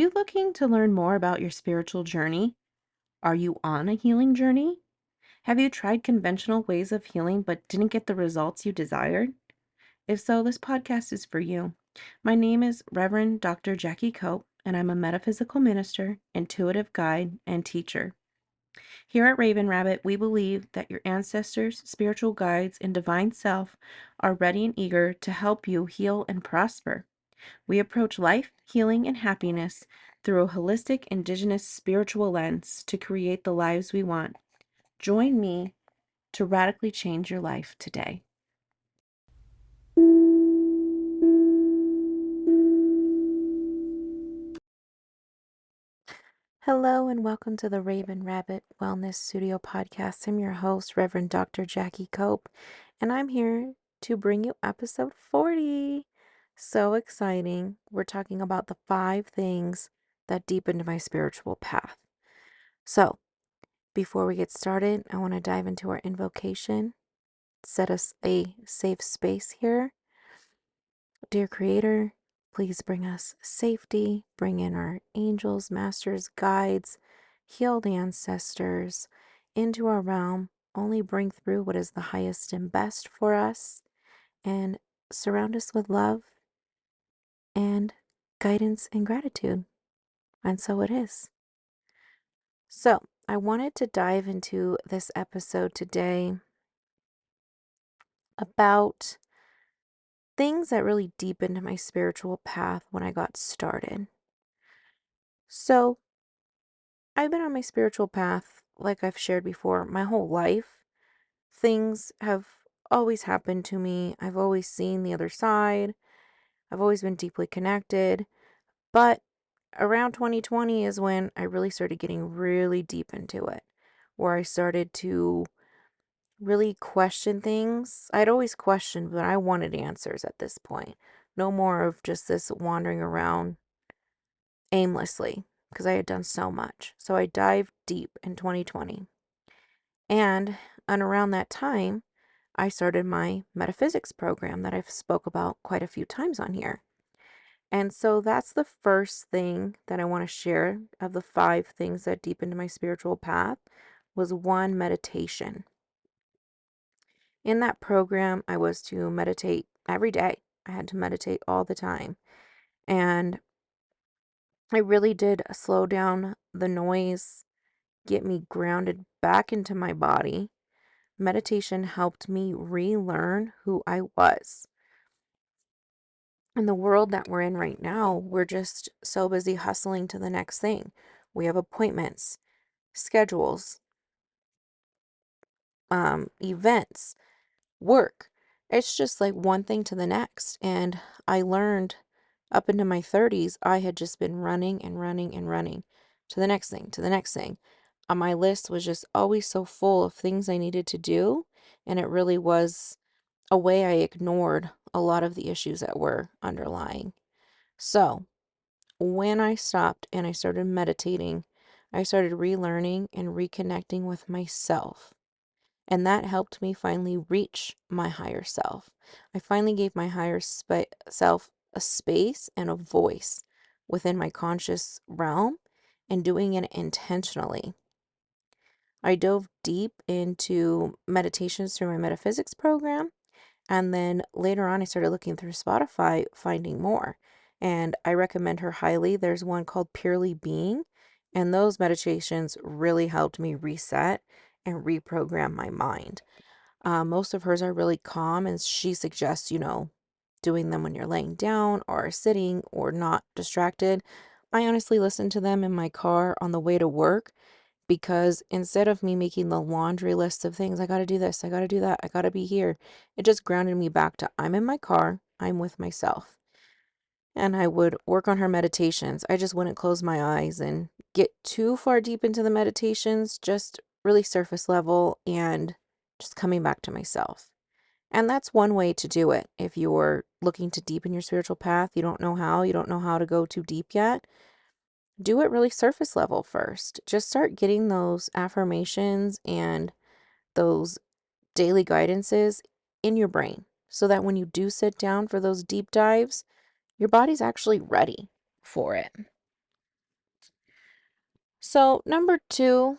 you looking to learn more about your spiritual journey? Are you on a healing journey? Have you tried conventional ways of healing but didn't get the results you desired? If so, this podcast is for you. My name is Reverend Dr. Jackie Cope, and I'm a metaphysical minister, intuitive guide, and teacher. Here at Raven Rabbit, we believe that your ancestors, spiritual guides, and divine self are ready and eager to help you heal and prosper. We approach life, healing, and happiness through a holistic, indigenous spiritual lens to create the lives we want. Join me to radically change your life today. Hello, and welcome to the Raven Rabbit Wellness Studio podcast. I'm your host, Reverend Dr. Jackie Cope, and I'm here to bring you episode 40. So exciting. We're talking about the 5 things that deepened my spiritual path. So, before we get started, I want to dive into our invocation, set us a safe space here. Dear Creator, please bring us safety, bring in our angels, masters, guides, healed ancestors into our realm. Only bring through what is the highest and best for us, and surround us with love and guidance and gratitude. And so it is. So, I wanted to dive into this episode today about things that really deepened my spiritual path when I got started. So, I've been on my spiritual path, like I've shared before, my whole life. Things have always happened to me. I've always seen the other side. I've always been deeply connected. But around 2020 is when I really started getting really deep into it, where I started to really question things. I'd always questioned, but I wanted answers at this point. No more of just this wandering around aimlessly, because I had done so much. So I dived deep in 2020. And around that time, I started my metaphysics program that I've spoke about quite a few times on here. And so that's the first thing that I want to share of the 5 things that deepened my spiritual path was 1, meditation. In that program, I was to meditate every day. I had to meditate all the time. And I really did slow down the noise, get me grounded back into my body. Meditation helped me relearn who I was. In the world that we're in right now, we're just so busy hustling to the next thing. We have appointments, schedules, events, work. It's just like one thing to the next. And I learned up into my 30s, I had just been running and running and running to the next thing, to the next thing. My list was just always so full of things I needed to do. And it really was a way I ignored a lot of the issues that were underlying. So when I stopped and I started meditating, I started relearning and reconnecting with myself. And that helped me finally reach my higher self. I finally gave my higher self a space and a voice within my conscious realm, and doing it intentionally. I dove deep into meditations through my metaphysics program. And then later on, I started looking through Spotify, finding more. And I recommend her highly. There's one called Purely Being. And those meditations really helped me reset and reprogram my mind. Most of hers are really calm, and she suggests, doing them when you're laying down or sitting or not distracted. I honestly listen to them in my car on the way to work, because instead of me making the laundry list of things, I got to do this, I got to do that, I got to be here, it just grounded me back to I'm in my car, I'm with myself. And I would work on her meditations. I just wouldn't close my eyes and get too far deep into the meditations, just really surface level and just coming back to myself. And that's one way to do it. If you're looking to deepen your spiritual path, you don't know how to go too deep yet, do it really surface level first. Just start getting those affirmations and those daily guidances in your brain, so that when you do sit down for those deep dives, your body's actually ready for it. So, number two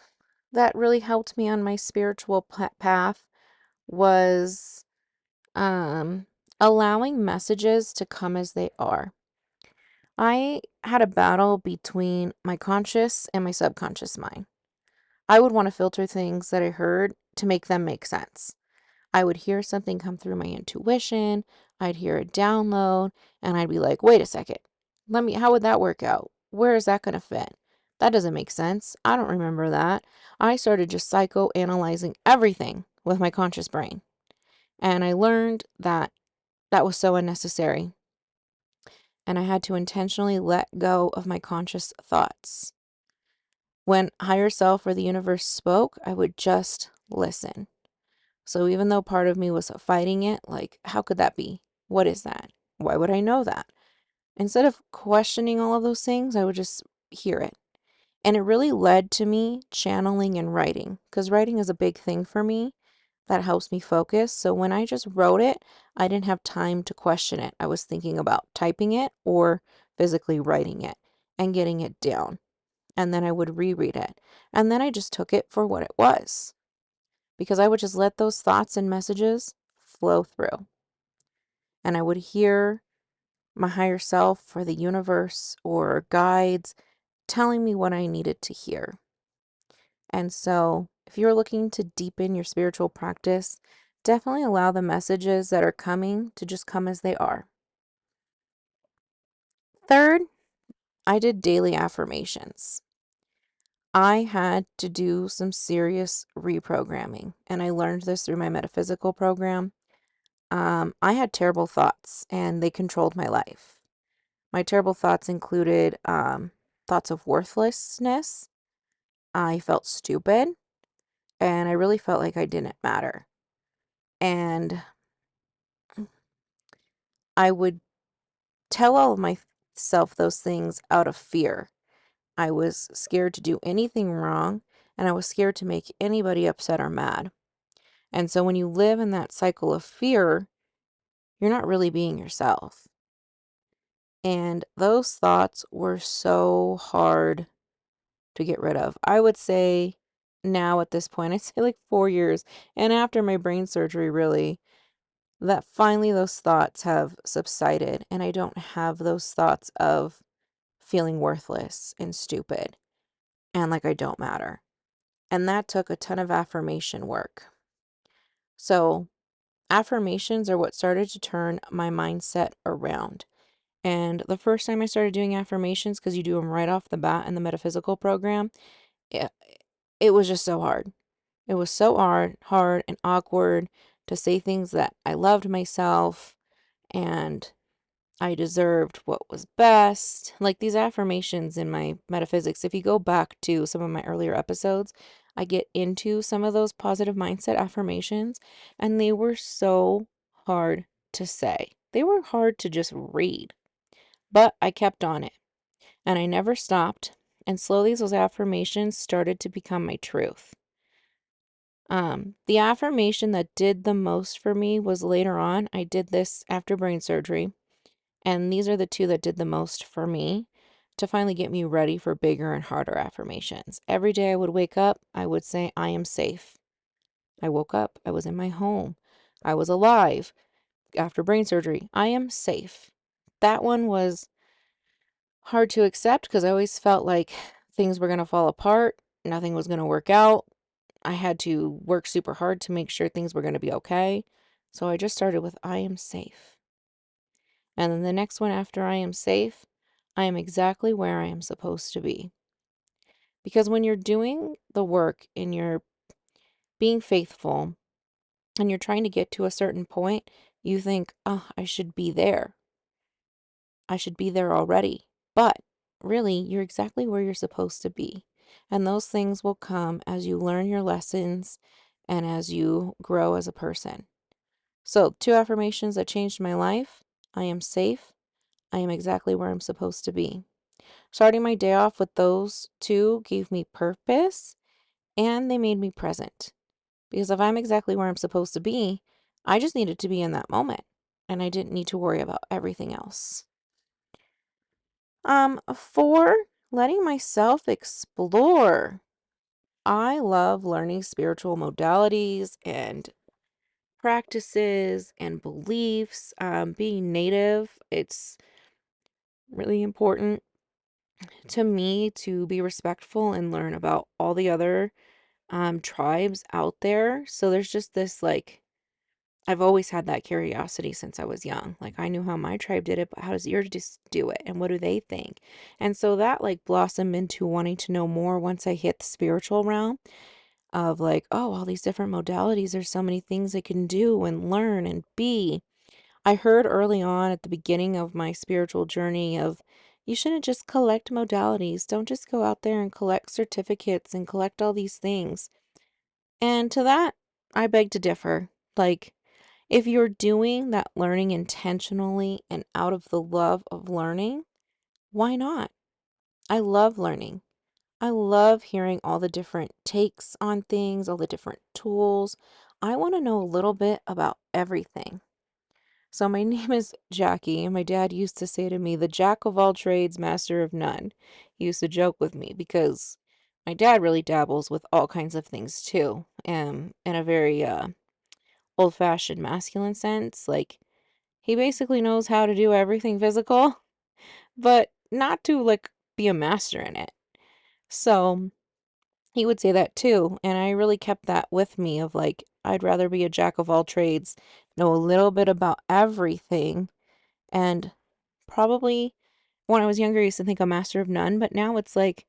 that really helped me on my spiritual path was um, allowing messages to come as they are. I had a battle between my conscious and my subconscious mind. I would want to filter things that I heard to make them make sense. I would hear something come through my intuition, I'd hear a download, and I'd be like, wait a second, how would that work out? Where is that going to fit? That doesn't make sense. I don't remember that. I started just psychoanalyzing everything with my conscious brain. And I learned that that was so unnecessary. And I had to intentionally let go of my conscious thoughts. When higher self or the universe spoke, I would just listen. So even though part of me was fighting it, like, how could that be? What is that? Why would I know that? Instead of questioning all of those things, I would just hear it. And it really led to me channeling and writing, because writing is a big thing for me that helps me focus. So when I just wrote it, I didn't have time to question it. I was thinking about typing it or physically writing it and getting it down. And then I would reread it. And then I just took it for what it was, because I would just let those thoughts and messages flow through. And I would hear my higher self or the universe or guides telling me what I needed to hear. And so, if you're looking to deepen your spiritual practice, definitely allow the messages that are coming to just come as they are. Third, I did daily affirmations. I had to do some serious reprogramming, and I learned this through my metaphysical program. I had terrible thoughts, and they controlled my life. My terrible thoughts included thoughts of worthlessness. I felt stupid, and I really felt like I didn't matter. And I would tell all of myself those things out of fear. I was scared to do anything wrong, and I was scared to make anybody upset or mad. And so when you live in that cycle of fear, you're not really being yourself. And those thoughts were so hard to get rid of. I would say now at this point, I'd say like 4 years, and after my brain surgery, really, that finally those thoughts have subsided, and I don't have those thoughts of feeling worthless and stupid and like I don't matter. And that took a ton of affirmation work. So, affirmations are what started to turn my mindset around. And the first time I started doing affirmations, because you do them right off the bat in the metaphysical program, it, it was just so hard. It was so hard and awkward to say things that I loved myself and I deserved what was best. Like these affirmations in my metaphysics, if you go back to some of my earlier episodes, I get into some of those positive mindset affirmations, and they were so hard to say. They were hard to just read, but I kept on it and I never stopped. And slowly those affirmations started to become my truth. The affirmation that did the most for me was later on. I did this after brain surgery. And these are the two that did the most for me to finally get me ready for bigger and harder affirmations. Every day I would wake up, I would say, I am safe. I woke up, I was in my home, I was alive after brain surgery. I am safe. That one was hard to accept because I always felt like things were going to fall apart, nothing was going to work out. I had to work super hard to make sure things were going to be okay. So I just started with, I am safe. And then the next one after I am safe, I am exactly where I am supposed to be. Because when you're doing the work and you're being faithful and you're trying to get to a certain point, you think, oh, I should be there. I should be there already. But really, you're exactly where you're supposed to be. And those things will come as you learn your lessons and as you grow as a person. So, two affirmations that changed my life: I am safe. I am exactly where I'm supposed to be. Starting my day off with those two gave me purpose and they made me present. Because if I'm exactly where I'm supposed to be, I just needed to be in that moment and I didn't need to worry about everything else. Four, letting myself explore. I love learning spiritual modalities and practices and beliefs. Being native, it's really important to me to be respectful and learn about all the other tribes out there. So there's just this like, I've always had that curiosity since I was young. Like, I knew how my tribe did it, but how does yours just do it? And what do they think? And so that like blossomed into wanting to know more once I hit the spiritual realm of like, oh, all these different modalities. There's so many things I can do and learn and be. I heard early on at the beginning of my spiritual journey of you shouldn't just collect modalities. Don't just go out there and collect certificates and collect all these things. And to that, I beg to differ. Like, if you're doing that learning intentionally and out of the love of learning, why not? I love learning. I love hearing all the different takes on things, all the different tools. I want to know a little bit about everything. So, my name is Jackie, and my dad used to say to me, the jack of all trades, master of none. He used to joke with me because my dad really dabbles with all kinds of things too, in a very old-fashioned masculine sense. Like, he basically knows how to do everything physical, but not to like be a master in it. So he would say that too. And I really kept that with me of like, I'd rather be a jack of all trades, know a little bit about everything. And probably when I was younger, I used to think a master of none, but now it's like,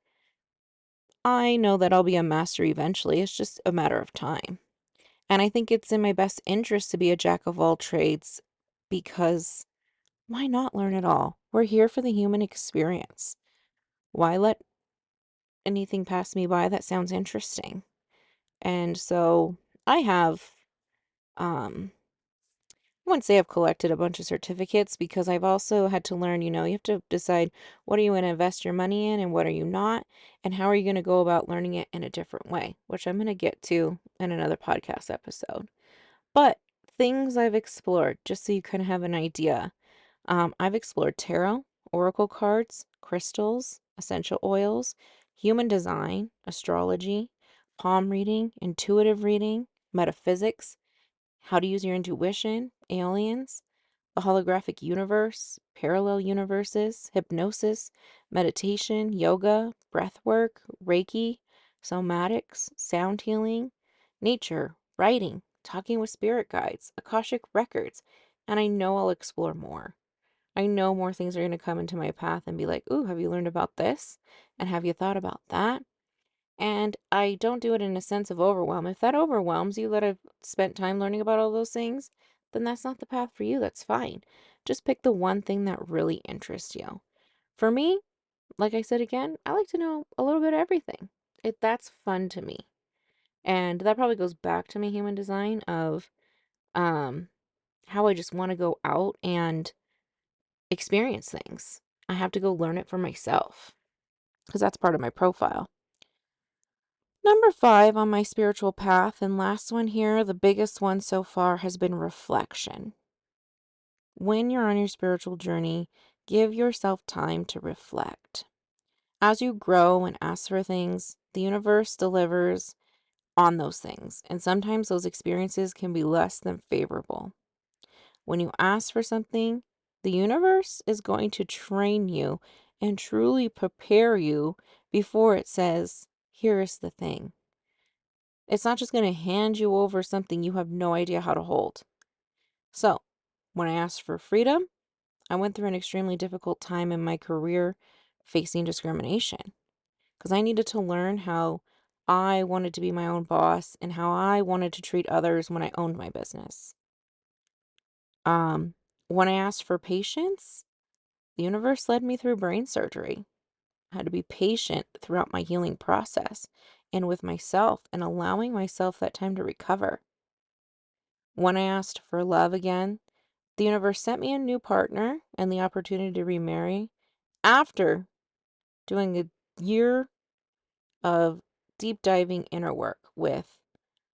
I know that I'll be a master eventually. It's just a matter of time. And I think it's in my best interest to be a jack of all trades because why not learn it all? We're here for the human experience. Why let anything pass me by that sounds interesting? And so I have, I wouldn't say I've collected a bunch of certificates because I've also had to learn, you have to decide what are you going to invest your money in and what are you not, and how are you going to go about learning it in a different way, which I'm going to get to in another podcast episode. But things I've explored, just so you kind of have an idea. I've explored tarot, oracle cards, crystals, essential oils, human design, astrology, palm reading, intuitive reading, metaphysics, how to use your intuition, aliens, the holographic universe, parallel universes, hypnosis, meditation, yoga, breath work, reiki, somatics, sound healing, nature, writing, talking with spirit guides, Akashic records, and I know I'll explore more. I know more things are going to come into my path and be like, ooh, have you learned about this? And have you thought about that? And I don't do it in a sense of overwhelm. If that overwhelms you that I've spent time learning about all those things, then that's not the path for you. That's fine. Just pick the one thing that really interests you. For me, like I said again, I like to know a little bit of everything. That's fun to me. And that probably goes back to my human design of um how I just want to go out and experience things. I have to go learn it for myself because that's part of my profile. Number 5 on my spiritual path, and last one here, the biggest one so far, has been reflection. When you're on your spiritual journey, give yourself time to reflect. As you grow and ask for things, the universe delivers on those things, and sometimes those experiences can be less than favorable. When you ask for something, the universe is going to train you and truly prepare you before it says, here is the thing. It's not just going to hand you over something you have no idea how to hold. So, when I asked for freedom, I went through an extremely difficult time in my career facing discrimination because I needed to learn how I wanted to be my own boss and how I wanted to treat others when I owned my business. Um, when I asked for patience, the universe led me through brain surgery. I had to be patient throughout my healing process and with myself and allowing myself that time to recover. When I asked for love again, the universe sent me a new partner and the opportunity to remarry after doing a year of deep diving inner work with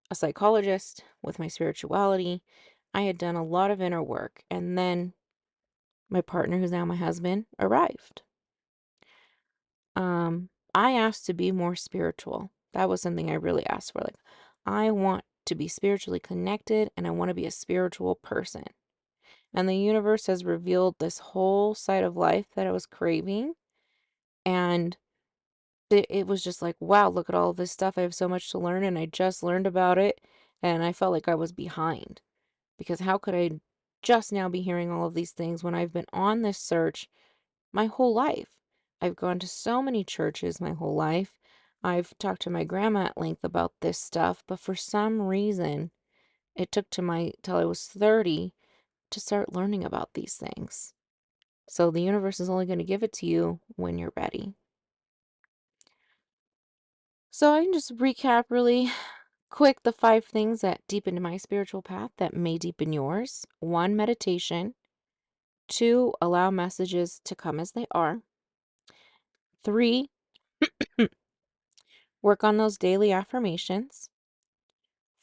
a psychologist, with my spirituality. I had done a lot of inner work, and then my partner, who's now my husband, arrived. I asked to be more spiritual. That was something I really asked for. Like, I want to be spiritually connected and I want to be a spiritual person. And the universe has revealed this whole side of life that I was craving. And it was just like, wow, look at all this stuff. I have so much to learn. And I just learned about it. And I felt like I was behind because how could I just now be hearing all of these things when I've been on this search my whole life? I've gone to so many churches my whole life. I've talked to my grandma at length about this stuff, but for some reason, it took till I was 30 to start learning about these things. So the universe is only going to give it to you when you're ready. So I can just recap really quick the 5 things that deepened my spiritual path that may deepen yours. 1, meditation. 2, allow messages to come as they are. 3, work on those daily affirmations.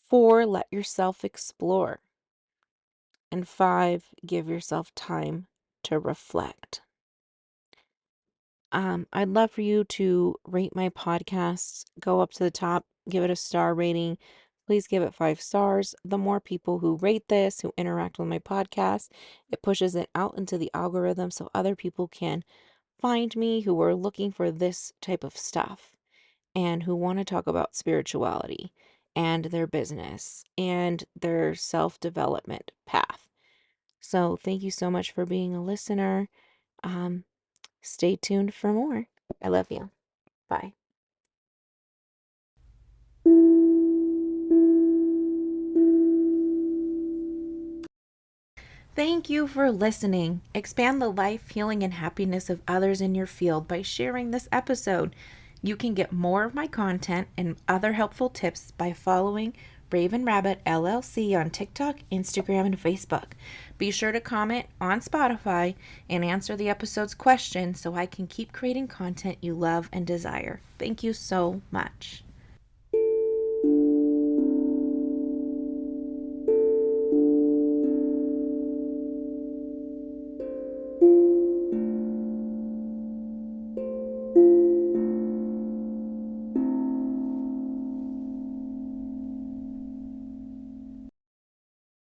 4, let yourself explore. And 5, give yourself time to reflect. I'd love for you to rate my podcast, go up to the top, give it a star rating. Please give it 5 stars. The more people who rate this, who interact with my podcast, it pushes it out into the algorithm so other people can find me who are looking for this type of stuff and who want to talk about spirituality and their business and their self-development path. So thank you so much for being a listener. Um, Stay tuned for more. I love you. Bye. Thank you for listening. Expand the life, healing, and happiness of others in your field by sharing this episode. You can get more of my content and other helpful tips by following Raven Rabbit LLC on TikTok, Instagram, and Facebook. Be sure to comment on Spotify and answer the episode's question so I can keep creating content you love and desire. Thank you so much.